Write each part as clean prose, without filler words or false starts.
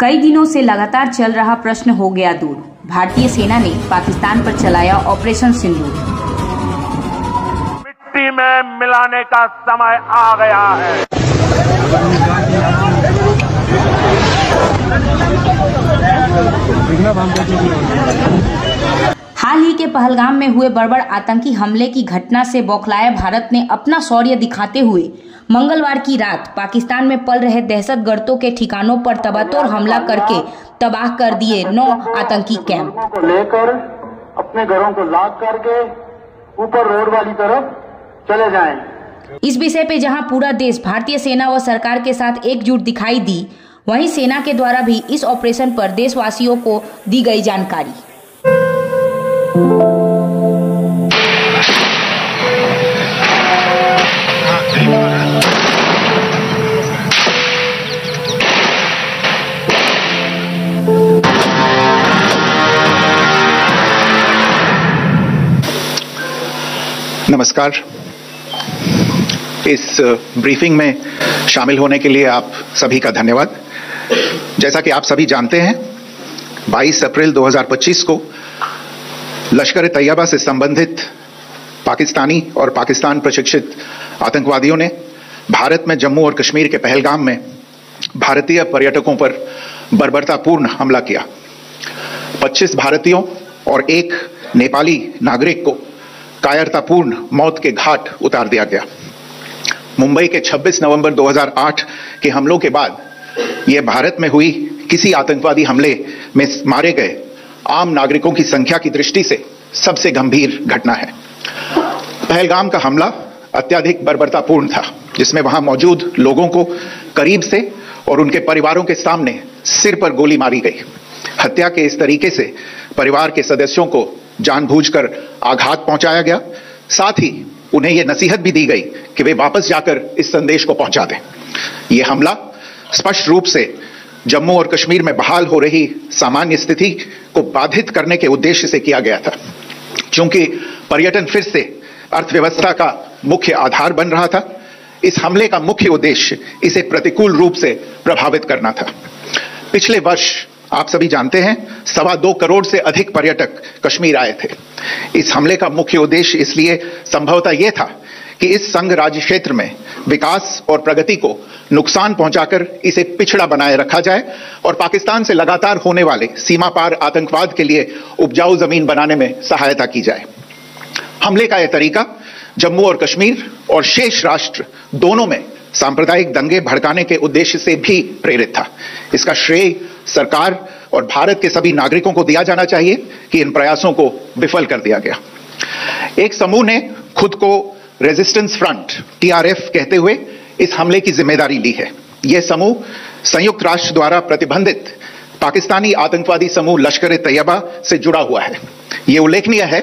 कई दिनों से लगातार चल रहा प्रश्न हो गया दूर। भारतीय सेना ने पाकिस्तान पर चलाया ऑपरेशन सिंदूर। मिट्टी में मिलाने का समय आ गया है। हाल ही के पहलगाम में हुए बर्बर आतंकी हमले की घटना से बौखलाया भारत ने अपना शौर्य दिखाते हुए मंगलवार की रात पाकिस्तान में पल रहे दहशतगर्दों के ठिकानों पर तबातोड़ हमला करके तबाह कर दिए 9 आतंकी कैंप को लेकर अपने घरों को लॉक करके ऊपर रोड वाली तरफ चले जाएं। इस विषय पे जहां पूरा देश भारतीय सेना व सरकार के साथ एकजुट दिखाई दी, वहीं सेना के द्वारा भी इस ऑपरेशन पर देशवासियों को दी गई जानकारी। नमस्कार। इस ब्रीफिंग में शामिल होने के लिए आप सभी का धन्यवाद। जैसा कि आप सभी जानते हैं, 22 अप्रैल 2025 को लश्कर तैयबा से संबंधित पाकिस्तानी और पाकिस्तान प्रशिक्षित आतंकवादियों ने भारत में जम्मू और कश्मीर के पहलगाम में भारतीय पर्यटकों पर बर्बरतापूर्ण हमला किया। 25 भारतीयों और एक नेपाली नागरिक को कायरतापूर्ण मौत के घाट उतार दिया गया। मुंबई के 26 नवंबर 2008 के हमलों के बाद यह भारत में हुई किसी आतंकवादी हमले में मारे गए आम नागरिकों की संख्या की दृष्टि से सबसे गंभीर घटना है। पहलगाम का हमला अत्यधिक बर्बरतापूर्ण था, जिसमें वहां मौजूद लोगों को करीब से और उनके परिवारों के सामने सिर पर गोली मारी गई। हत्या के इस तरीके से परिवार के सदस्यों को जानबूझकर आघात पहुंचाया गया। साथ ही उन्हें यह नसीहत भी दी गई कि वे वापस जाकर इस संदेश को पहुंचा दें। यह हमला स्पष्ट रूप से जम्मू और कश्मीर में बहाल हो रही सामान्य स्थिति को बाधित करने के उद्देश्य से किया गया था। चूंकि पर्यटन फिर से अर्थव्यवस्था का मुख्य आधार बन रहा था, इस हमले का मुख्य उद्देश्य इसे प्रतिकूल रूप से प्रभावित करना था। पिछले वर्ष आप सभी जानते हैं, 2.25 करोड़ से अधिक पर्यटक कश्मीर आए थे। इस हमले का मुख्य उद्देश्य इसलिए संभवतः यह था कि इस संघ राज्य क्षेत्र में विकास और प्रगति को नुकसान पहुंचाकर इसे पिछड़ा बनाए रखा जाए और पाकिस्तान से लगातार होने वाले सीमा पार आतंकवाद के लिए उपजाऊ जमीन बनाने में सहायता की जाए। हमले का यह तरीका जम्मू और कश्मीर और शेष राष्ट्र दोनों में सांप्रदायिक दंगे भड़काने के उद्देश्य से भी प्रेरित था। इसका श्रेय सरकार और भारत के सभी नागरिकों को दिया जाना चाहिए कि इन प्रयासों को विफल कर दिया गया। एक समूह ने खुद को रेजिस्टेंस फ्रंट TRF कहते हुए इस हमले की जिम्मेदारी ली है। यह समूह संयुक्त राष्ट्र द्वारा प्रतिबंधित पाकिस्तानी आतंकवादी समूह लश्कर तैयबा से जुड़ा हुआ है। यह उल्लेखनीय है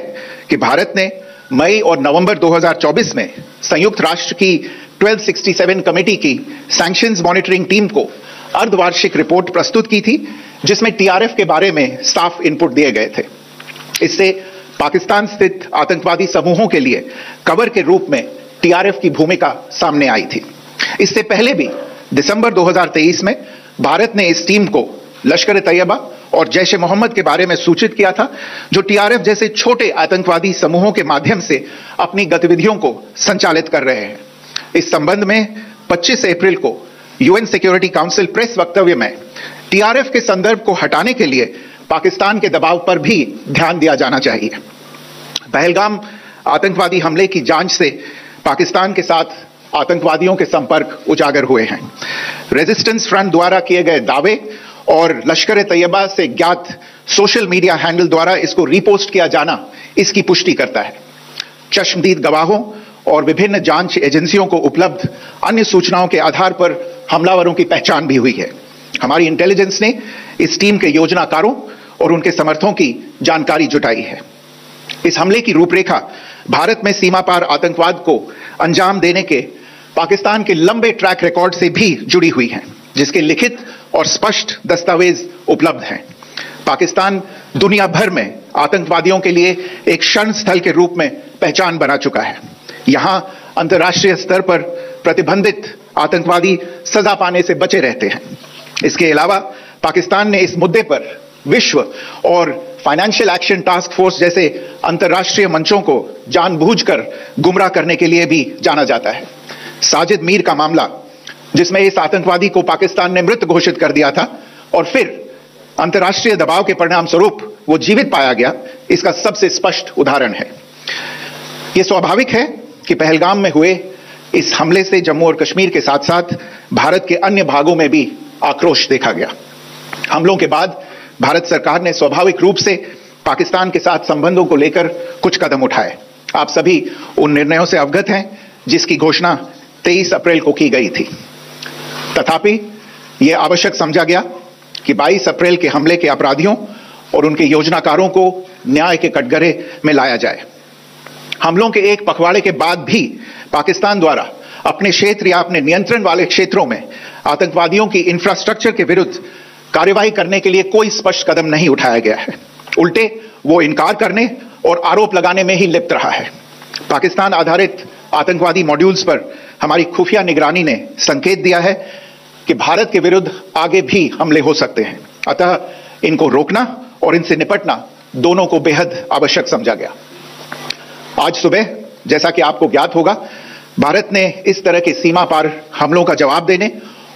कि भारत ने मई और नवंबर 2024 में संयुक्त राष्ट्र की 1267 कमेटी की सैंक्शंस मॉनिटरिंग टीम को अर्धवार्षिक रिपोर्ट प्रस्तुत की थी, जिसमें TRF के बारे में साफ इनपुट दिए गए थे। इससे पाकिस्तान स्थित आतंकवादी समूहों के लिए कवर के रूप में TRF की भूमिका सामने आई थी। इससे पहले भी दिसंबर 2023 में भारत ने इस टीम को लश्कर तैयबा और जैश ए मोहम्मद के बारे में सूचित किया था, जो TRF जैसे छोटे आतंकवादी समूहों के माध्यम से अपनी गतिविधियों को संचालित कर रहे हैं। इस संबंध में 25 अप्रैल को UN सिक्योरिटी काउंसिल प्रेस वक्तव्य में TRF के संदर्भ को हटाने के लिए पाकिस्तान के दबाव पर भी ध्यान दिया जाना चाहिए। पहलगाम आतंकवादी हमले की जांच से पाकिस्तान के साथ आतंकवादियों के संपर्क उजागर हुए हैं। रेजिस्टेंस फ्रंट द्वारा किए गए दावे और लश्कर तैयबा से ज्ञात सोशल मीडिया हैंडल द्वारा इसको रीपोस्ट किया जाना इसकी पुष्टि करता है। चश्मदीद गवाहों और विभिन्न जांच एजेंसियों को उपलब्ध अन्य सूचनाओं के आधार पर हमलावरों की पहचान भी हुई है। हमारी इंटेलिजेंस ने इस टीम के योजनाकारों और उनके समर्थकों की जानकारी जुटाई है। इस हमले की रूपरेखा भारत में सीमा पार आतंकवाद को अंजाम देने के पाकिस्तान के लंबे ट्रैक रिकॉर्ड से भी जुड़ी हुई है, जिसके लिखित और स्पष्ट दस्तावेज उपलब्ध हैं। पाकिस्तान दुनिया भर में आतंकवादियों के लिए एक शरण स्थल के रूप में पहचान बना चुका है। यहां अंतर्राष्ट्रीय स्तर पर प्रतिबंधित आतंकवादी सजा पाने से बचे रहते हैं। इसके अलावा पाकिस्तान ने इस मुद्दे पर विश्व और फाइनेंशियल एक्शन टास्क फोर्स जैसे अंतर्राष्ट्रीय मंचों को जानबूझकर गुमराह करने के लिए भी जाना जाता है। साजिद मीर का मामला, जिसमें इस आतंकवादी को पाकिस्तान ने मृत घोषित कर दिया था और फिर अंतर्राष्ट्रीय दबाव के परिणाम स्वरूप वो जीवित पाया गया, इसका सबसे स्पष्ट उदाहरण है। यह स्वाभाविक है कि पहलगाम में हुए इस हमले से जम्मू और कश्मीर के साथ साथ भारत के अन्य भागों में भी आक्रोश देखा गया। हमलों के बाद भारत सरकार ने स्वाभाविक रूप से पाकिस्तान के साथ संबंधों को लेकर कुछ कदम उठाए। आप सभी उन निर्णयों से अवगत हैं जिसकी घोषणा 23 अप्रैल को की गई थी। तथापि यह आवश्यक समझा गया कि 22 अप्रैल के हमले के अपराधियों और उनके योजनाकारों को न्याय के कटघरे में लाया जाए। हमलों के एक पखवाड़े के बाद भी पाकिस्तान द्वारा अपने क्षेत्र या अपने नियंत्रण वाले क्षेत्रों में आतंकवादियों की इंफ्रास्ट्रक्चर के विरुद्ध कार्रवाई करने के लिए कोई स्पष्ट कदम नहीं उठाया गया है। उल्टे वो इनकार करने और आरोप लगाने में ही लिप्त रहा है। पाकिस्तान आधारित आतंकवादी मॉड्यूल्स पर हमारी खुफिया निगरानी ने संकेत दिया है कि भारत के विरुद्ध आगे भी हमले हो सकते हैं। अतः इनको रोकना और इनसे निपटना दोनों को बेहद आवश्यक समझा गया। आज सुबह, जैसा कि आपको ज्ञात होगा, भारत ने इस तरह के सीमा पार हमलों का जवाब देने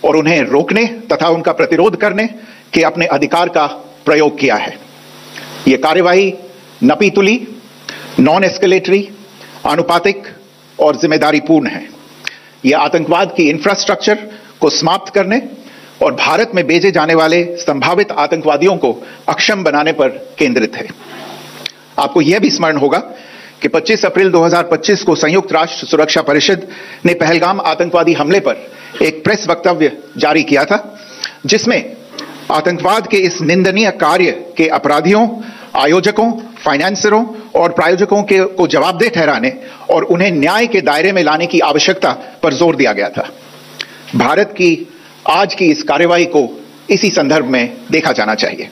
और उन्हें रोकने तथा उनका प्रतिरोध करने के अपने अधिकार का प्रयोग किया है। यह कार्यवाही नपीतुली, नॉन एस्केलेटरी, आनुपातिक और जिम्मेदारीपूर्ण है। यह आतंकवाद की इंफ्रास्ट्रक्चर को समाप्त करने और भारत में भेजे जाने वाले संभावित आतंकवादियों को अक्षम बनाने पर केंद्रित है। आपको यह भी स्मरण होगा कि 25 अप्रैल 2025 को संयुक्त राष्ट्र सुरक्षा परिषद ने पहलगाम आतंकवादी हमले पर एक प्रेस वक्तव्य जारी किया था, जिसमें आतंकवाद के इस निंदनीय कार्य के अपराधियों, आयोजकों, फाइनेंसरों और प्रायोजकों को जवाबदेह ठहराने और उन्हें न्याय के दायरे में लाने की आवश्यकता पर जोर दिया गया था। भारत की आज की इस कार्यवाही को इसी संदर्भ में देखा जाना चाहिए।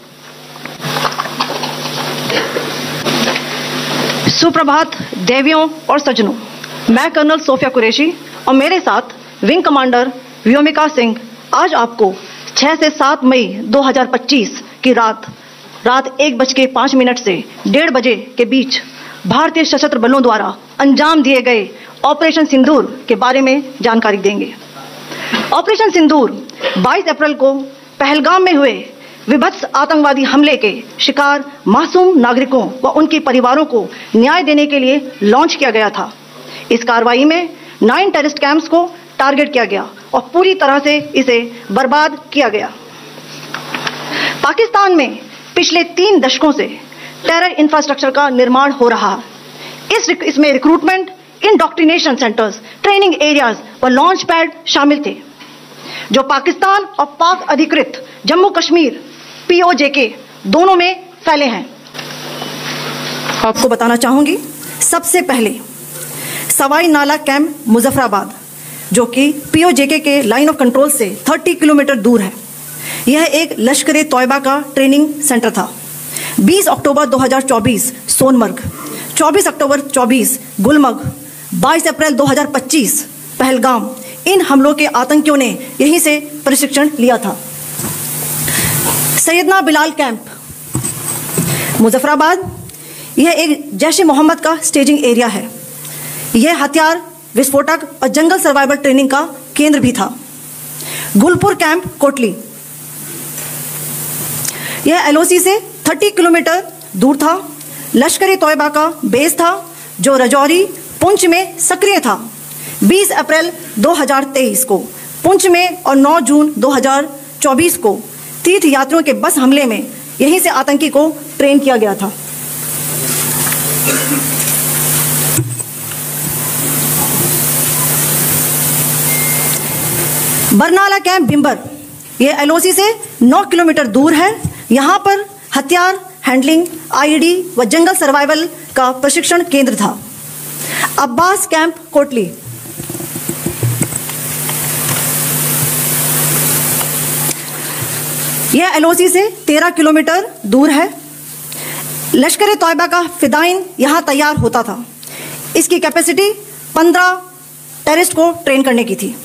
सुप्रभात देवियों और सज्जनों, मैं कर्नल सोफिया कुरैशी और मेरे साथ विंग कमांडर व्योमिका सिंह आज आपको 6 से 7 मई 2025 की रात 1:05 से 1:30 बजे के बीच भारतीय सशस्त्र बलों द्वारा अंजाम दिए गए ऑपरेशन सिंदूर के बारे में जानकारी देंगे। ऑपरेशन सिंदूर 22 अप्रैल को पहलगाम में हुए विभत्स आतंकवादी हमले के शिकार मासूम नागरिकों व उनके परिवारों को न्याय देने के लिए लॉन्च किया गया था। इस कार्रवाई में 9 टेररिस्ट कैंप्स को टारगेट किया गया और पूरी तरह से इसे बर्बाद किया गया। पाकिस्तान में पिछले 3 दशकों से टेरर इंफ्रास्ट्रक्चर का निर्माण हो रहा है। इसमें recruitment, indoctrination centres, training areas व लॉन्च पैड शामिल थे, जो पाकिस्तान और पाक अधिकृत जम्मू कश्मीर POJK दोनों में फैले हैं। आपको बताना चाहूंगी, सबसे पहले सवाई नाला कैंप मुजफ्फराबाद, जो कि POJK के लाइन ऑफ कंट्रोल से 30 किलोमीटर दूर है। यह एक लश्कर-ए-तौयबा का ट्रेनिंग सेंटर था। 20 अक्टूबर 2024 सोनमर्ग, 24 अक्टूबर 24 गुलमर्ग, 22 अप्रैल 2025 पहलगाम, इन हमलों के आतंकियों ने यहीं से प्रशिक्षण लिया था। सैयदना बिलाल कैंप मुजफ्फराबाद, यह एक जैश-ए मोहम्मद का स्टेजिंग एरिया है। यह हथियार, विस्फोटक और जंगल सर्वाइवल ट्रेनिंग का केंद्र भी था। गुलपुर कैंप कोटली, यह LOC से 30 किलोमीटर दूर था। लश्कर-ए-तौयबा का बेस था, जो रजौरी, पुंछ में सक्रिय था। 20 अप्रैल 2023 को पुंछ में और 9 जून 2024 को तीर्थ यात्रियों के बस हमले में यहीं से आतंकी को ट्रेन किया गया था। बरनाला कैंप भिंबर, यह LOC से 9 किलोमीटर दूर है। यहाँ पर हथियार, हैंडलिंग, IED व जंगल सर्वाइवल का प्रशिक्षण केंद्र था। अब्बास कैंप कोटली, यह LOC से 13 किलोमीटर दूर है। लश्कर-ए-तौयबा का फिदाइन यहाँ तैयार होता था। इसकी कैपेसिटी 15 टेररिस्ट को ट्रेन करने की थी।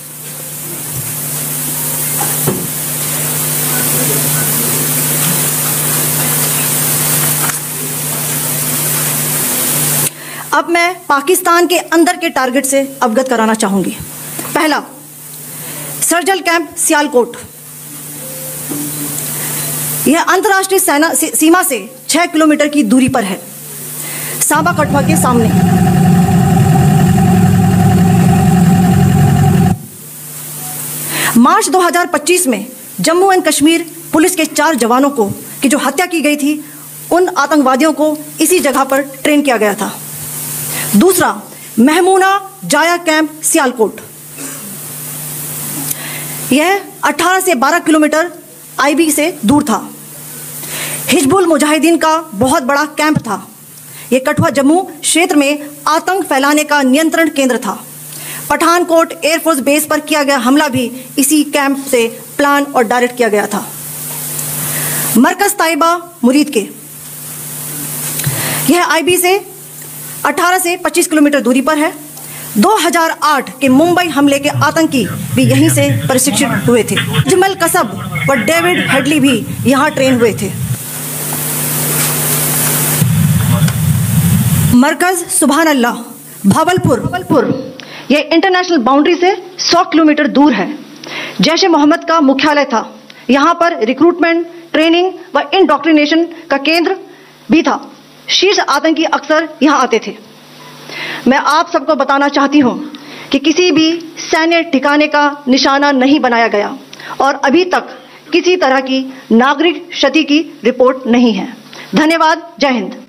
अब मैं पाकिस्तान के अंदर के टारगेट से अवगत कराना चाहूंगी। पहला, सर्जिकल कैंप सियालकोट। यह अंतर्राष्ट्रीय सीमा से 6 किलोमीटर की दूरी पर है, सांबा कठुआ के सामने। मार्च 2025 में जम्मू एंड कश्मीर पुलिस के 4 जवानों की जो हत्या की गई थी, उन आतंकवादियों को इसी जगह पर ट्रेन किया गया था। दूसरा, महमूना जाया कैंप सियालकोट। यह 18 से 12 किलोमीटर आईबी से दूर था। हिजबुल मुजाहिदीन का बहुत बड़ा कैंप था। यह कठुआ जम्मू क्षेत्र में आतंक फैलाने का नियंत्रण केंद्र था। पठानकोट एयरफोर्स बेस पर किया गया हमला भी इसी कैंप से प्लान और डायरेक्ट किया गया था। मरकज ताइबा मुरीद के, यह आईबी से 18 से 25 किलोमीटर दूरी पर है। 2008 के मुंबई हमले के आतंकी भी यहीं से प्रशिक्षित हुए थे। जमल कसब व डेविड हेडली भी यहां ट्रेन हुए थे। मरकज सुभान अल्लाह भावलपुर, यह इंटरनेशनल बाउंड्री से 100 किलोमीटर दूर है। जैश ए मोहम्मद का मुख्यालय था। यहां पर रिक्रूटमेंट, ट्रेनिंग व इंडॉक्ट्रिनेशन का केंद्र भी था। शीर्ष आतंकी अक्सर यहां आते थे। मैं आप सबको बताना चाहती हूं कि किसी भी सैन्य ठिकाने का निशाना नहीं बनाया गया और अभी तक किसी तरह की नागरिक क्षति की रिपोर्ट नहीं है। धन्यवाद। जय हिंद।